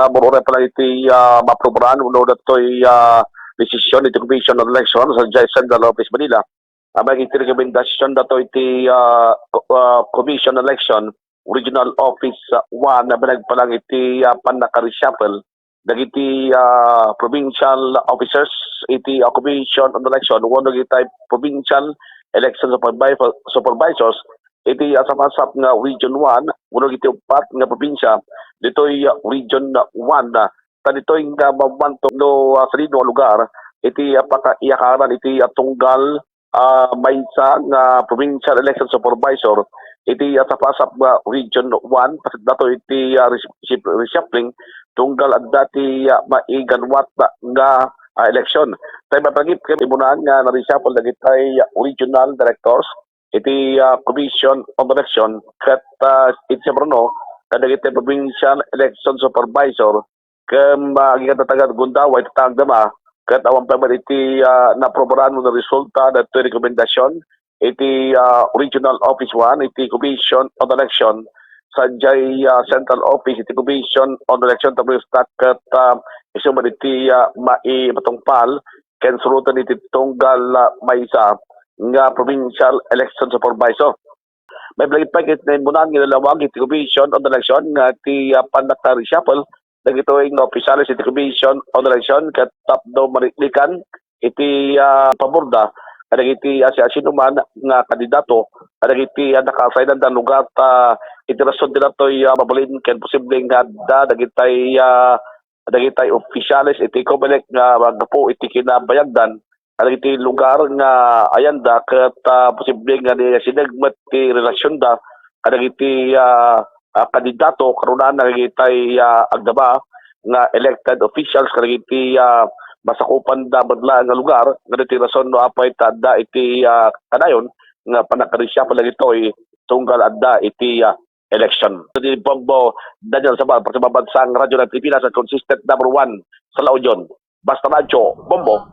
murure pala iti maprobaran uno datoy desisyon iti Commission on Election sa Central Office Manila. Abang iti rekomendasyon dato iti Commission on Election Regional Office 1 na pinagpalang iti panang-reshuffle dagiti provincial officers iti Commission on Election wano iti Provincial Election Supervisors iti asap-asap nga Region 1 wano iti uppat nga probinsya ditoy Region 1 ditoy nga mabantok no sadino lugar iti pakaiyakaran iti tunggal maisa nga Provincial Election Supervisor iti asap-asap nga Region 1 pasit dato iti reshuffling tunggal adda ti maiganwat nga eleksyon. Tayo Maipalagip kay imunaan nga na-reshuffle dagiti regional directors iti Commission on Election ket iti Sabrano kadagiti Provincial Election Supervisor kem gigatatagan Gundaway tatagdama ket awan pa man iti naprobaran mo na resulta dato rekomendasyon iti Regional Office 1 iti Commission on Election sa Central Office iti Commission on Election tapos ket isuman iti maipatungpal ken surutan iti tunggal maisa nga Provincial Election Supervisor. May blagit pa kit na imunan nga dalawang iti Commission on Election nga iti panang-reshuffle dagitoy nga opisyalis iti Commission on Election ket tapno maliklikan iti paborda kadagiti sinuman nga kandidato kadagiti nakasaydan da lugar iti rason dinatoy mabalin ken posibleng adda dagitay opisyalis iti COMELEC nga magpo iti kinabayagdan kadagiti lugar nga ayanda ket posibleng nga sinagmet ti relasyon da kadagiti kandidato karunan nagitay agdaba nga elected officials kadagiti masakupan da badla nga lugar nga iti rason no apay adda iti kadayon nga panang-reshuffle dagitoy tunggal adda iti election. Di Bombo Daniel Sabal sa babansang radyo ng Pilipinas at consistent number 1 sa La Union. Basta Radyo Bombo.